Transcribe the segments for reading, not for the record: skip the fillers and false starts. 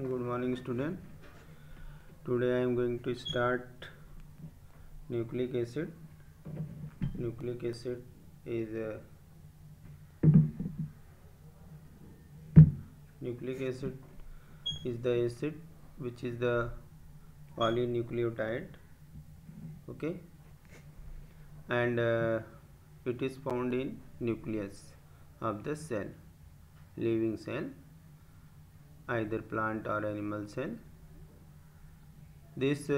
Good morning, student. Today I am going to start nucleic acid. Nucleic acid is the acid which is the polynucleotide. Okay, and it is found in nucleus of the cell, living cell, either plant or animal cell. This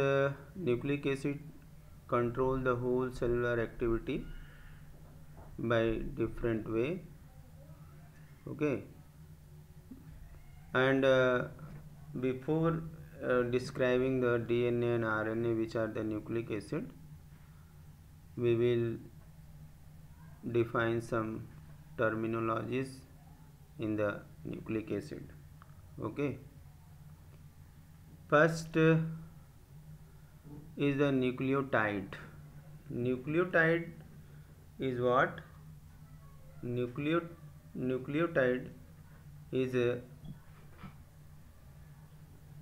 nucleic acid control the whole cellular activity by different way. Okay, and before describing the DNA and RNA, which are the nucleic acid, we will define some terminologies in the nucleic acid. Okay, first is the nucleotide. Nucleotide is what? Nucleotide is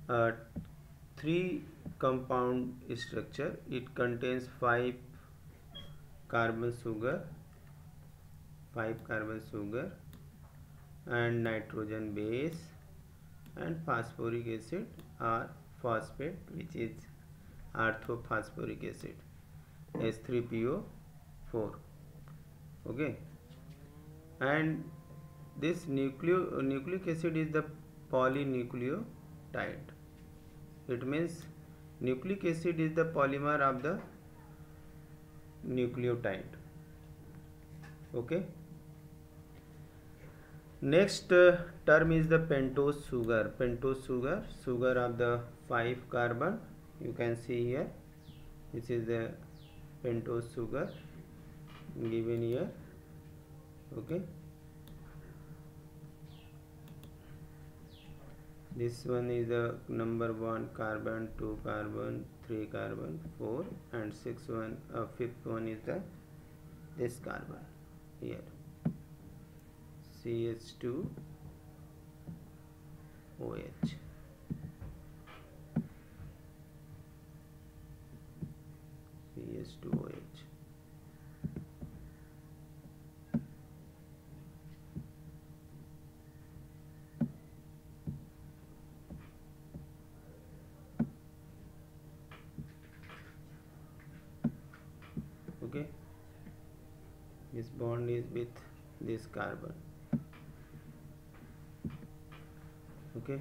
a three compound structure. It contains five carbon sugar and nitrogen base and phosphoric acid or phosphate, which is orthophosphoric acid, H3PO4. Okay, and this nucleic acid is the polynucleotide. It means nucleic acid is the polymer of the nucleotide. Okay, next term is the pentose sugar. Sugar of the 5 carbon. You can see here, this is the pentose sugar given here. Okay, this one is the number 1 carbon, 2 carbon, 3 carbon, 4 and 6 one. Fifth one is the this carbon here, CH2OH. CH2OH. Okay, this bond is with this carbon. Okay,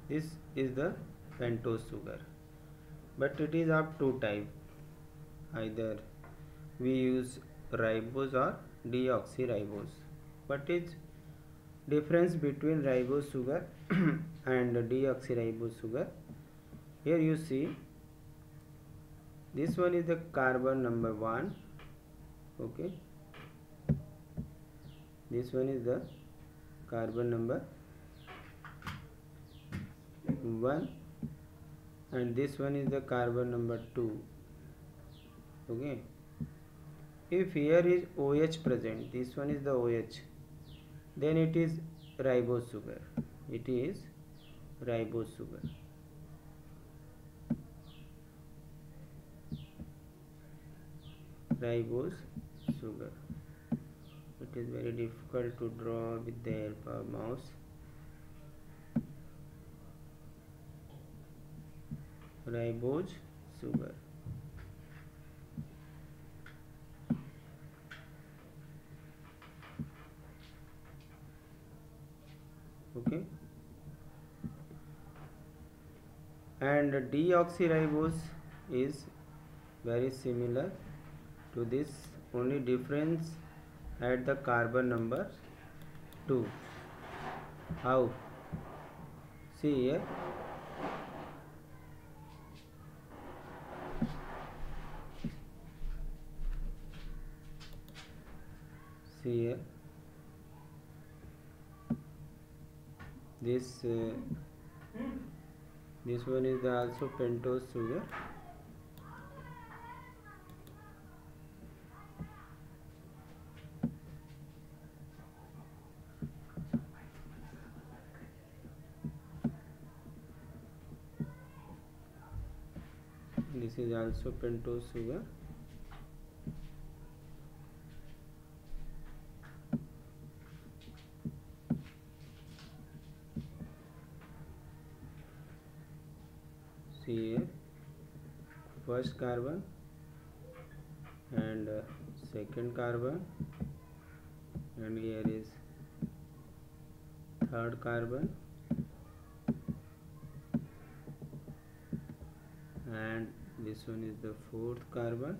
this is the pentose sugar, but it is of two type. Either we use ribose or deoxyribose. What is difference between ribose sugar and deoxyribose sugar? Here you see, this one is the carbon number 1. Okay, this one is the carbon number 1 and this one is the carbon number 2. Okay, if here is OH present, this one is the OH, then it is ribose sugar. It is ribose sugar. Ribose sugar. It is very difficult to draw with the help of mouse. Ribose sugar. Okay, and deoxyribose is very similar to this, only difference at the carbon number 2. How? See here, this one is also pentose sugar. This is also pentose sugar. See here, first carbon and second carbon, and here is third carbon, and this one is the fourth carbon,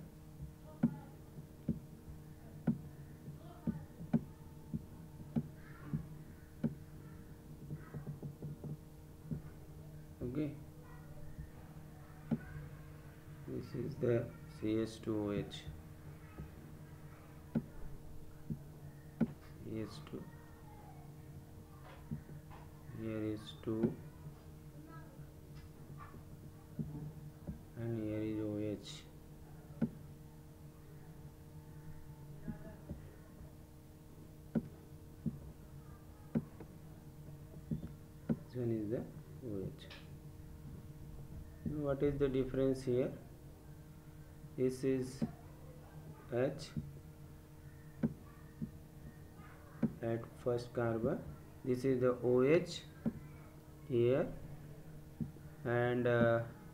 okay. This is the CH2OH, CH2, here is 2 and here is OH. This one is the OH. What is the difference here? This is H at first carbon, this is the OH here, and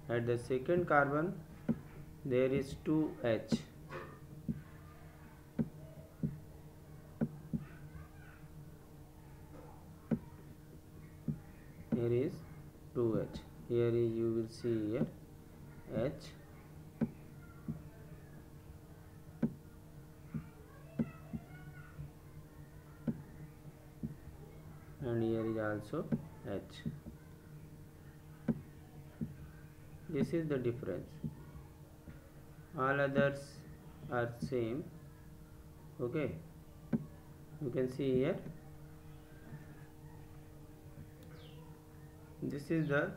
at the second carbon there is 2H. Here is 2H. Here is, you will see here, H, and here is also H. This is the difference. All others are same. Okay, you can see here, this is the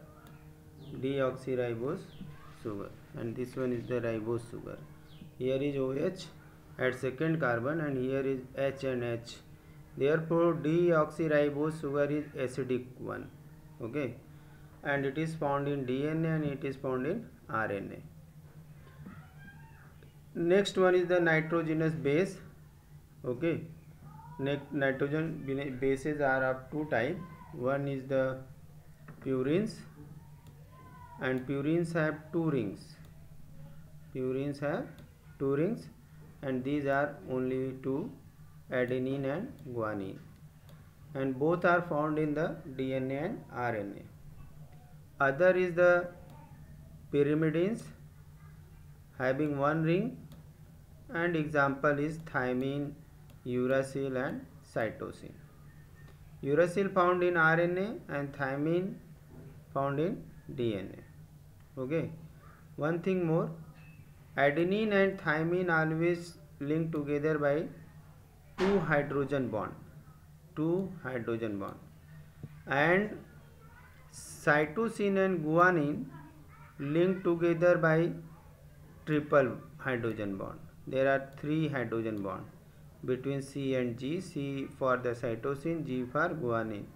deoxyribose sugar and this one is the ribose sugar. Here is OH at second carbon and here is H and H. Therefore deoxyribose sugar is acidic one. Okay, and it is found in DNA and it is found in RNA. Next one is the nitrogenous base. Okay, nitrogen bases are of two types. One is the purines, and purines have two rings. Purines have two rings, and these are only two, adenine and guanine, and both are found in the DNA and RNA. Other is the pyrimidines having one ring, and example is thymine, uracil and cytosine. Uracil found in RNA and thymine found in DNA. Okay, one thing more, adenine and thymine always linked together by two hydrogen bond, and cytosine and guanine linked together by triple hydrogen bond. There are three hydrogen bond between C and G, C for the cytosine, G for guanine,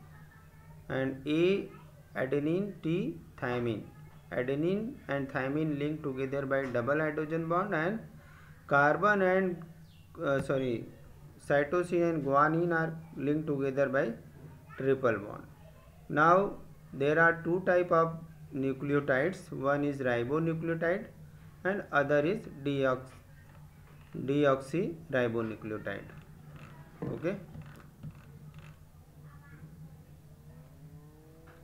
and A adenine, T thymine. Adenine and thymine linked together by double hydrogen bond, and carbon and cytosine and guanine are linked together by triple bond. Now there are two type of nucleotides. One is ribonucleotide and other is deoxyribonucleotide. Okay,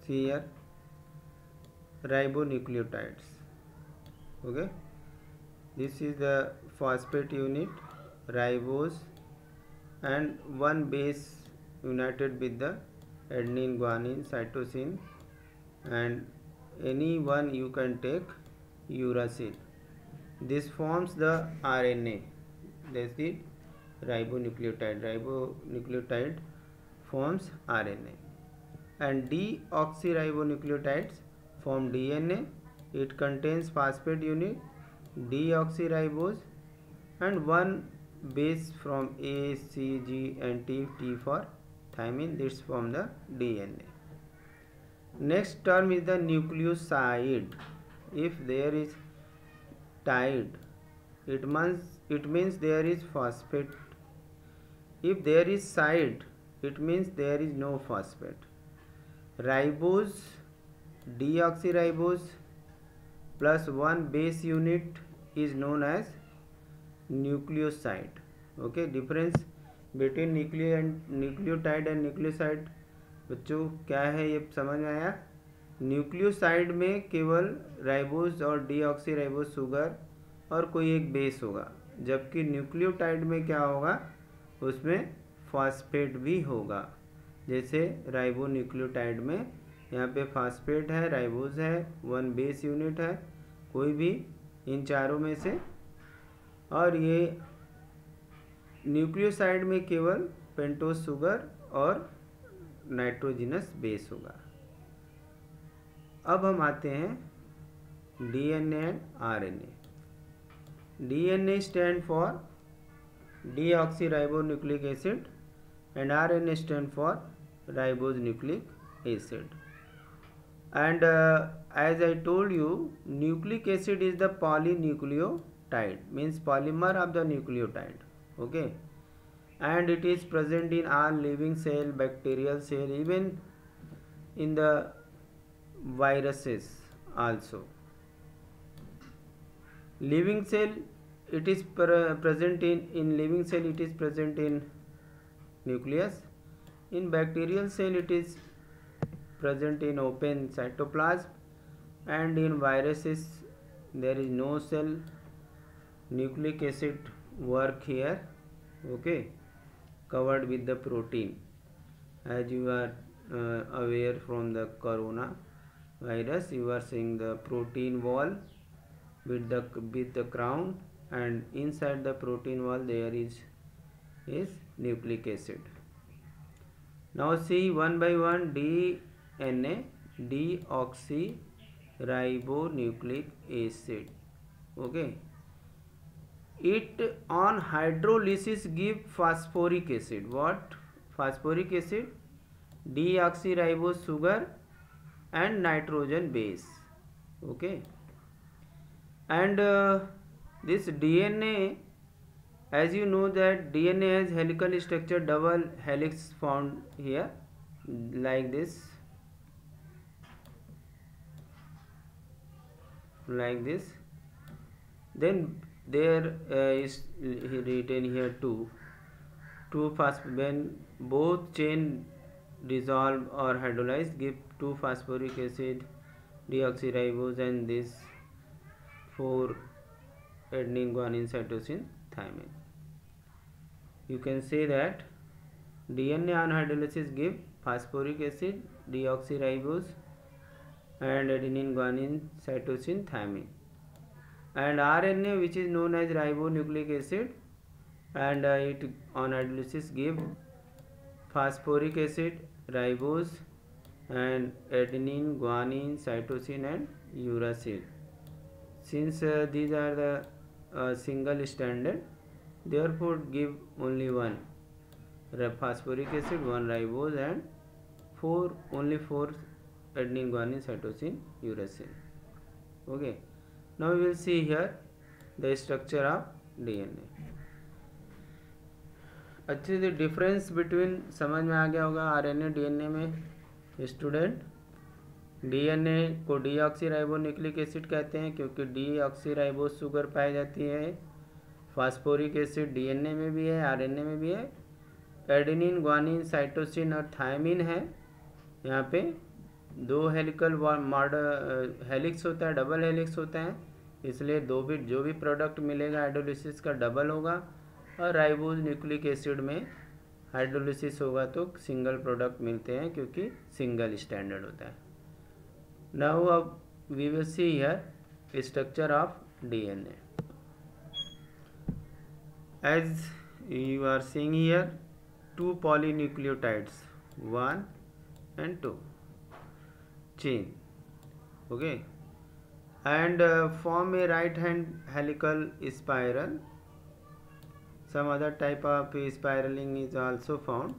see here, ribonucleotides. Okay, this is the phosphate unit, ribose, and one base united with the adenine, guanine, cytosine, and any one you can take, uracil. This forms the RNA. That's the ribonucleotide. Ribonucleotide forms RNA. And deoxyribonucleotides form DNA. It contains phosphate unit, deoxyribose, and one base from A, C, G, and T, T for thymine. This form the DNA. Next term is the nucleoside. If there is tied, it means there is phosphate. If there is side, it means there is no phosphate. Ribose, deoxyribose plus one base unit is known as nucleoside. Okay, difference between nucleotide and nucleoside बच्चों क्या है ये समझ में आया? Nucleoside में केवल ribose और डीऑक्सीराइबोज शुगर और कोई एक बेस होगा, जबकि न्यूक्लियोटाइड में क्या होगा, उसमें फॉस्फेट भी होगा। जैसे राइबो न्यूक्लियोटाइड में यहाँ पे फॉस्फेट है, राइबोज है, वन बेस यूनिट है, कोई भी इन चारों में से, और ये न्यूक्लियोसाइड में केवल पेंटोज शुगर और नाइट्रोजिनस बेस होगा। अब हम आते हैं DNA and RNA. DNA stand for deoxyribonucleic acid and RNA stand for ribonucleic acid. And as I told you, nucleic acid is the polynucleotide, means polymer of the nucleotide. Okay, and it is present in all living cell, bacterial cell, even in the viruses also. Living cell, it is present in living cell, it is present in nucleus. In bacterial cell, it is present in open cytoplasm, and in viruses there is no cell. Nucleic acid work here, okay, covered with the protein. As you are aware from the corona virus, you are seeing the protein wall with the crown, and inside the protein wall there is nucleic acid. Now see one by one. DNA, deoxyribonucleic acid. Okay, it on hydrolysis give phosphoric acid. What? Phosphoric acid, deoxyribose sugar and nitrogen base. Okay, and this DNA, as you know that DNA has helical structure, double helix found here like this, then there is written here two when both chain dissolve or hydrolyze give 2 phosphoric acid, deoxyribose, and this 4 adenine, guanine, cytosine, thymine. You can say that DNA on hydrolysis give phosphoric acid, deoxyribose, and adenine, guanine, cytosine, thymine. And RNA, which is known as ribonucleic acid, and it on hydrolysis give phosphoric acid, ribose, and adenine, guanine, cytosine, and uracil. Since these are the single stranded, therefore give only one phosphoric acid, one ribose, and only four adenine, guanine, cytosine, uracil. Okay, now we will see here the structure of DNA. अच्छे से difference between समझ में आ गया होगा RNA DNA में student. DNA को deoxyribonucleic acid कहते हैं क्योंकि डीऑक्सीराइबोज शुगर पाई जाती है। फास्फोरिक एसिड डीएनए में भी है, आरएनए में भी है। एडेनिन, ग्वानिन, साइटोसिन और थायमिन है। यहाँ पे 2 हेलिकल हेलिक्स होता है, डबल हेलिक्स होता है, इसलिए जो भी प्रोडक्ट मिलेगा हाइड्रोलिसिस का डबल होगा। और राइबोज न्यूक्लिक एसिड में हाइड्रोलिसिस होगा तो सिंगल प्रोडक्ट मिलते हैं क्योंकि सिंगल स्टैंडर्ड होता है। नाउ अब we will see here structure of DNA. As you are seeing here 2 polynucleotides 1 and 2 chain, okay, and form a right hand helical spiral. Some other type of spiraling is also found.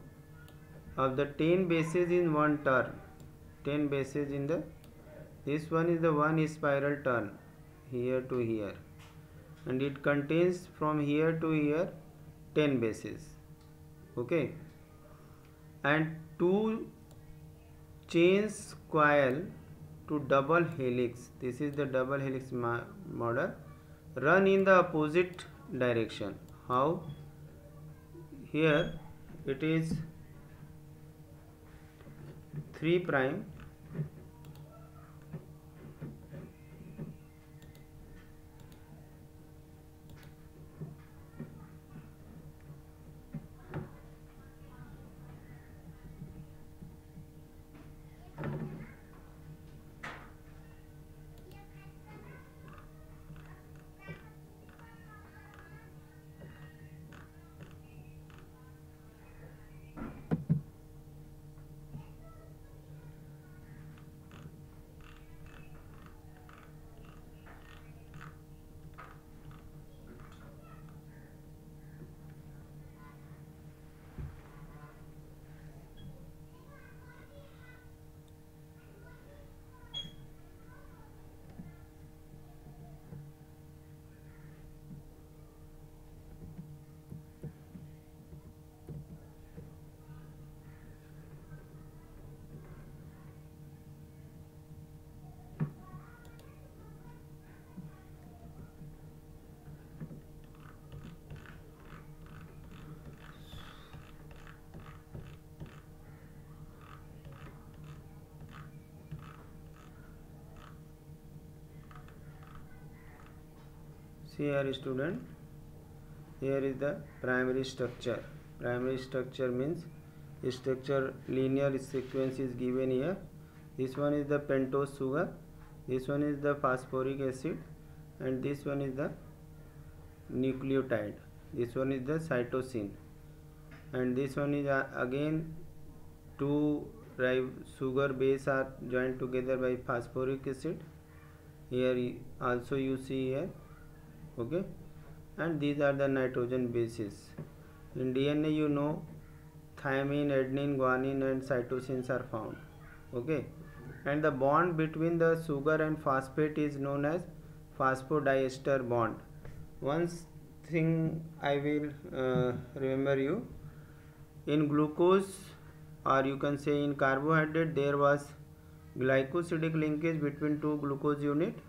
Of the 10 bases in one turn, 10 bases in the, this one is the one spiral turn here to here, and it contains from here to here 10 bases. Okay, and two chains coil to double helix. This is the double helix model, run in the opposite direction. How? Here it is 3 prime See here student, here is the primary structure. Primary structure means structure linear sequence is given here. This one is the pentose sugar, this one is the phosphoric acid, and this one is the nucleotide, this one is the cytosine, and this one is again two sugar base are joined together by phosphoric acid. Here also you see here. Okay, and these are the nitrogen bases. In DNA you know thymine, adenine, guanine and cytosines are found. Okay, and the bond between the sugar and phosphate is known as phosphodiester bond. One thing I will remember you, in glucose or you can say in carbohydrate there was glycosidic linkage between two glucose unit,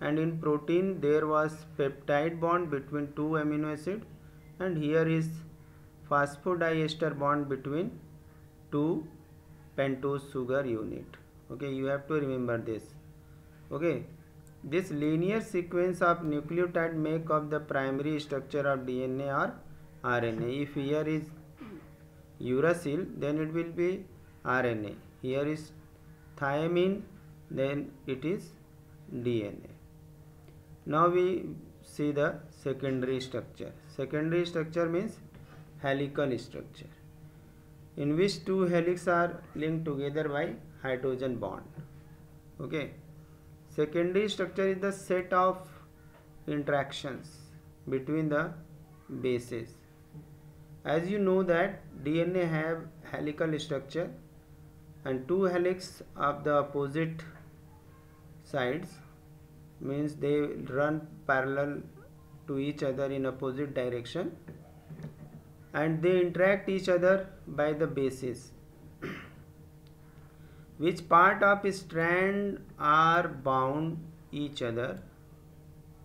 and in protein there was peptide bond between two amino acid, and here is phosphodiester bond between two pentose sugar unit. Okay, you have to remember this. Okay, this linear sequence of nucleotide make up the primary structure of DNA or RNA. If here is uracil, then it will be RNA. Here is thymine, then it is DNA. Now we see the secondary structure. Secondary structure means helical structure, in which two helix are linked together by hydrogen bond. Okay, secondary structure is the set of interactions between the bases. As you know that DNA have helical structure, and two helix of the opposite sides means they run parallel to each other in opposite direction, and they interact each other by the bases. Which part of strand are bound each other,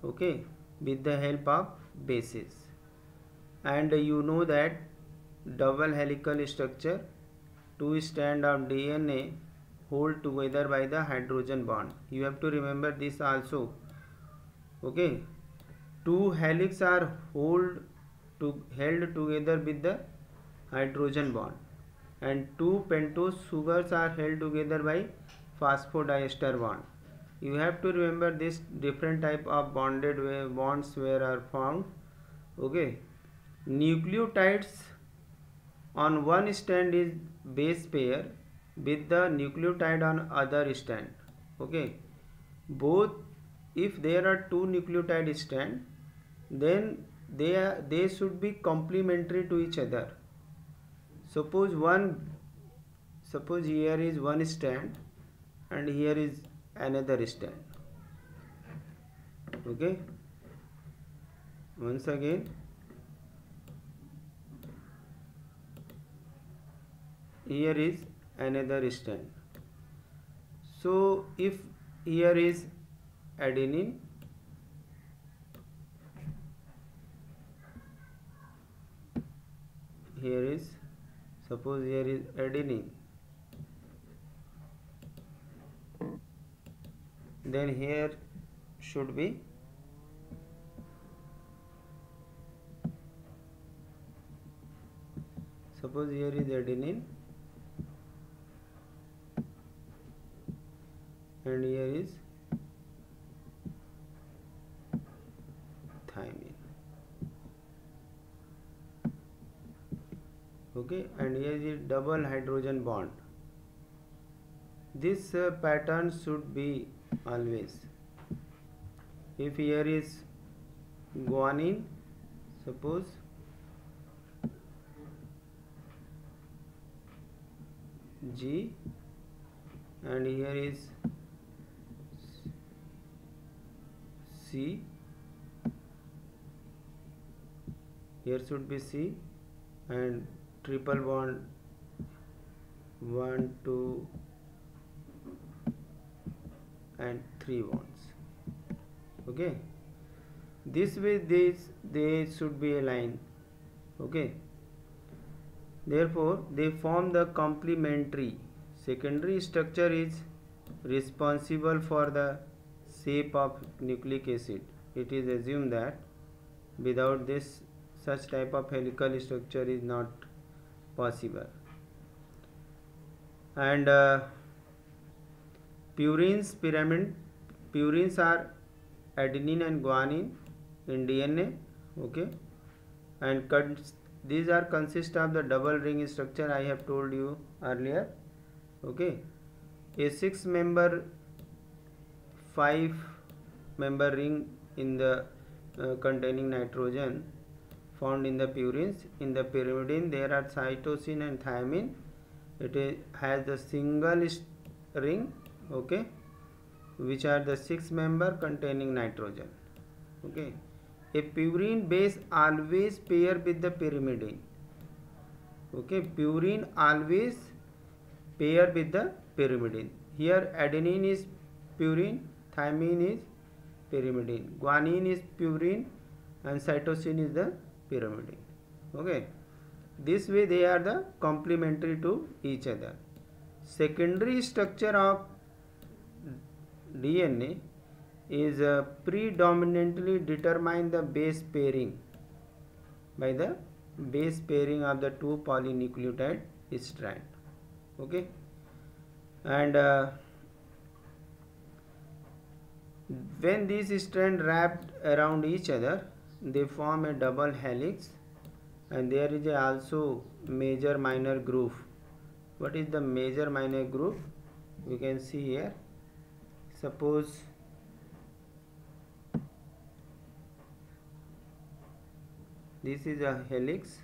okay, with the help of bases. And you know that double helical structure, two strand of DNA hold together by the hydrogen bond. You have to remember this also. Okay, two helix are held together with the hydrogen bond, and two pentose sugars are held together by phosphodiester bond. You have to remember this different type of bonds where are found. Okay, nucleotides on one strand is base pair with the nucleotide on other strand. Okay, both, if there are two nucleotide strand, then they should be complementary to each other. Suppose here is one strand and here is another strand. Okay, once again here is another strand. So if here is adenine, here is, suppose here is adenine, then here should be suppose here is adenine and here is thymine. Okay, and here is double hydrogen bond. This pattern should be always. If here is guanine, suppose G, and here is C, here should be C, and triple bond 1, 2 and 3 bonds. Okay, this way they should be aligned. Okay, therefore they form the complementary. Secondary structure is responsible for the shape of nucleic acid. It is assumed that without this such type of helical structure is not possible. And purines are adenine and guanine in DNA. Okay, and these are consist of the double ring structure I have told you earlier. Okay, a 6-member 5-member ring in the containing nitrogen found in the purines. In the pyrimidine there are cytosine and thymine. It has the single ring, okay, which are the 6-member containing nitrogen. Okay, a purine base always pair with the pyrimidine. Okay, purine always pair with the pyrimidine. Here adenine is purine, thymine is pyrimidine, guanine is purine, and cytosine is the pyrimidine. Okay, this way they are the complementary to each other. Secondary structure of DNA is predominantly determined the base pairing by the base pairing of the 2 polynucleotide strand. Okay, and when these strands wrapped around each other, they form a double helix, and there is also major minor groove. What is the major minor groove? We can see here. Suppose this is a helix,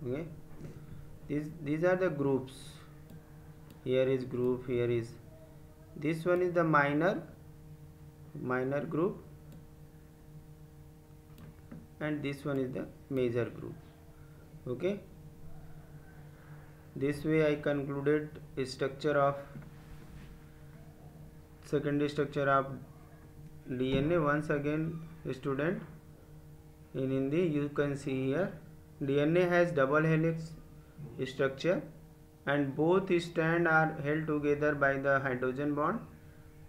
okay, these are the groups. Here is group, here is, this one is the minor group, and this one is the major group. Okay, this way I concluded a structure of secondary structure of DNA. Once again, student, in Hindi you can see here DNA has double helix structure, and both strands are held together by the hydrogen bond,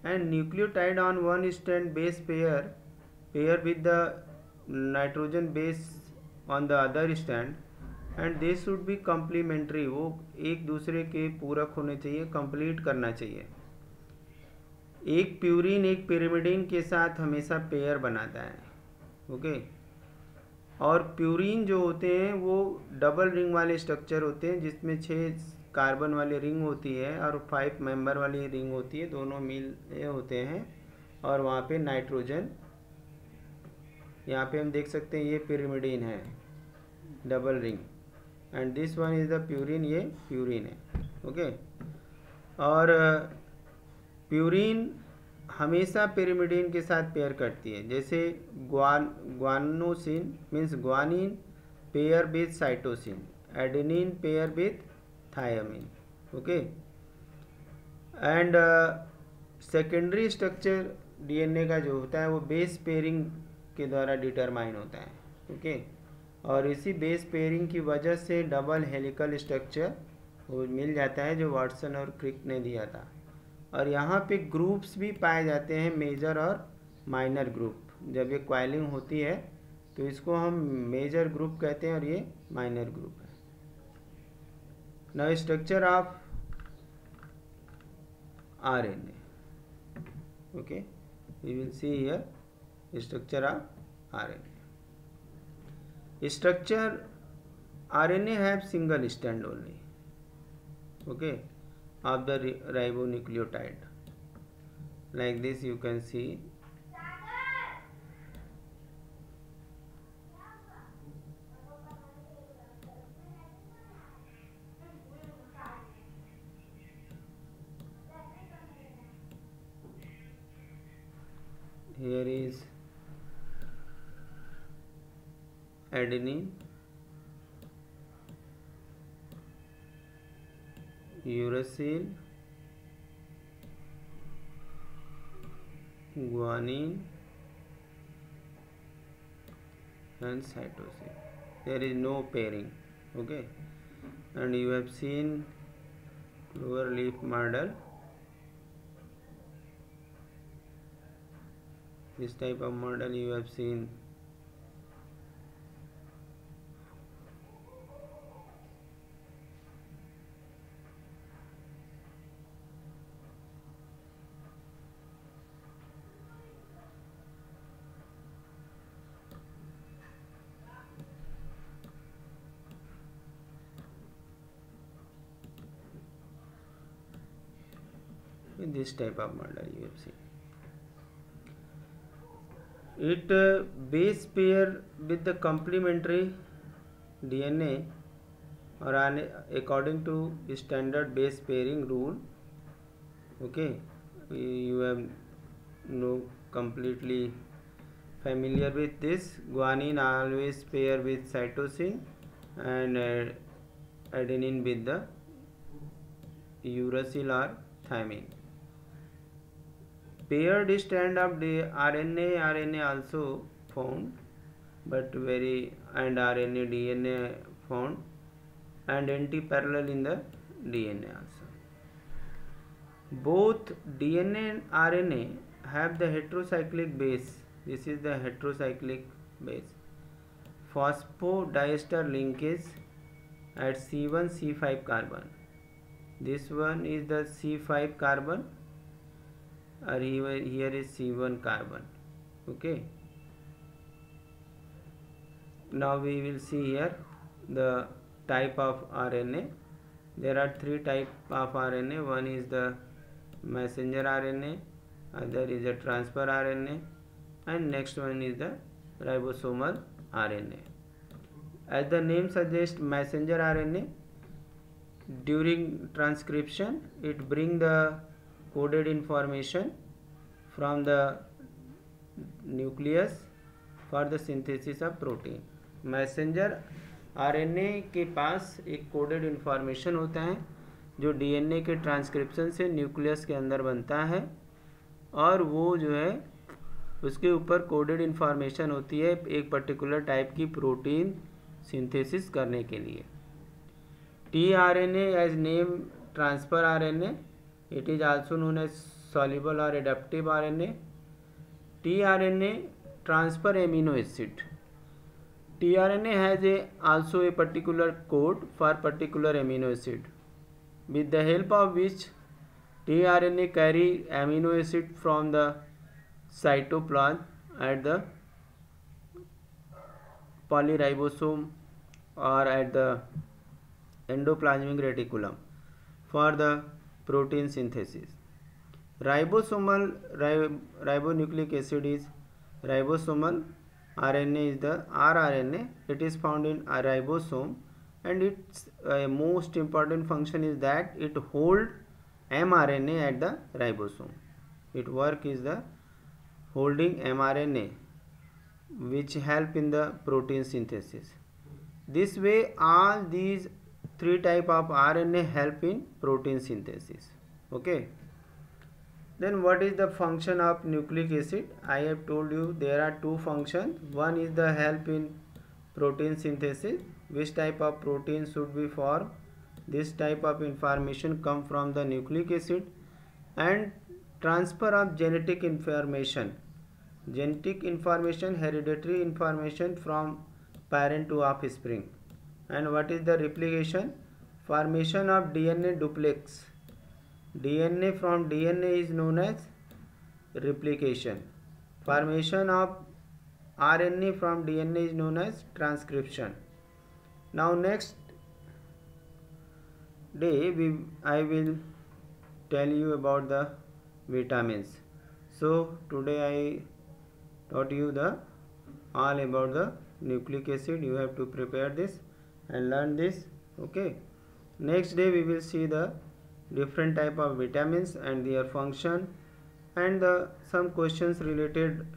and nucleotide on one strand base pair with the nitrogen base on the other strand, and they should be complementary. वो एक दूसरे के पूरक होने चाहिए, complete करना चाहिए. एक प्यूरिन एक पिरिमिडीन के साथ हमेशा पेयर बनाता है. ओके, और प्यूरिन जो होते हैं वो डबल रिंग वाले स्ट्रक्चर होते हैं, जिसमें 6 कार्बन वाली रिंग होती है और 5 मेंबर वाली रिंग होती है, दोनों मिल होते हैं, और वहाँ पे नाइट्रोजन, यहाँ पे हम देख सकते हैं ये पिरिमिडीन है, double ring, and this one is the purine, ये प्यूरिन है। ओके, और प्यूरिन हमेशा पिरिमिडीन के साथ पेयर करती है, जैसे guanosine means guanine pair with cytosine, adenine pair with thiamine. Okay, and secondary structure DNA का जो होता है वो बेस पेयरिंग के द्वारा डिटरमाइन होता है। ओके, और इसी बेस पेयरिंग की वजह से डबल हेलिकल स्ट्रक्चर वो मिल जाता है जो वाटसन और क्रिक ने दिया था। और यहाँ पे ग्रुप्स भी पाए जाते हैं, मेजर और माइनर ग्रुप। जब ये क्वाइलिंग होती है तो इसको हम मेजर ग्रुप कहते हैं और ये माइनर ग्रुप है। Now structure of RNA. Okay, we will see here structure of RNA. Structure RNA have single strand only. Okay, of the ribonucleotide. Like this you can see. Here is adenine, uracil, guanine and cytosine. There is no pairing. Okay, and you have seen clover leaf model. This type of model you have seen. This type of model you have seen. It base pair with the complementary DNA or according to standard base pairing rule. Okay, you have completely familiar with this. Guanine always pair with cytosine and adenine with the uracil or thymine. Paired strand of the RNA also found, but and RNA DNA found, and anti-parallel in the DNA also. Both DNA and RNA have the heterocyclic base. This is the heterocyclic base. Phosphodiester linkage at C1 C5 carbon. This one is the C5 carbon, or here is C1 carbon. Okay, now we will see here the type of RNA. There are three type of RNA. One is the messenger RNA, other is a transfer RNA, and next one is the ribosomal RNA. As the name suggests, messenger RNA, during transcription it brings the coded information from the nucleus for the synthesis of protein. Messenger RNA के पास एक coded information होता है जो DNA के transcription से nucleus के अंदर बनता है, और वो जो है उसके ऊपर कोडेड इन्फॉर्मेशन होती है एक पर्टिकुलर टाइप की प्रोटीन सिंथेसिस करने के लिए। TRNA as name transfer RNA, it is also known as soluble or adaptive RNA. tRNA transfer amino acid. tRNA has also a particular code for particular amino acid, with the help of which tRNA carry amino acid from the cytoplasm at the polyribosome or at the endoplasmic reticulum for the protein synthesis. Ribosomal ribonucleic acid is ribosomal RNA is the rRNA. It is found in a ribosome, and its most important function is that it hold mRNA at the ribosome. Its work is the holding mRNA, which help in the protein synthesis. This way, all these three type of RNA help in protein synthesis. Okay. Then what is the function of nucleic acid? I have told you there are two functions. One is the help in protein synthesis. Which type of protein should be formed? This type of information come from the nucleic acid. And transfer of genetic information. Genetic information, hereditary information from parent to offspring. And what is the replication? Formation of DNA duplex. DNA from DNA is known as replication. Formation of RNA from DNA is known as transcription. Now next day I will tell you about the vitamins. So today I taught you all about the nucleic acid. You have to prepare this and learn this. Okay. Next day we will see the different type of vitamins and their function, and some questions related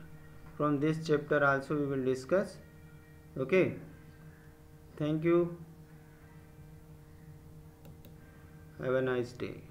from this chapter also we will discuss. Okay. Thank you. Have a nice day.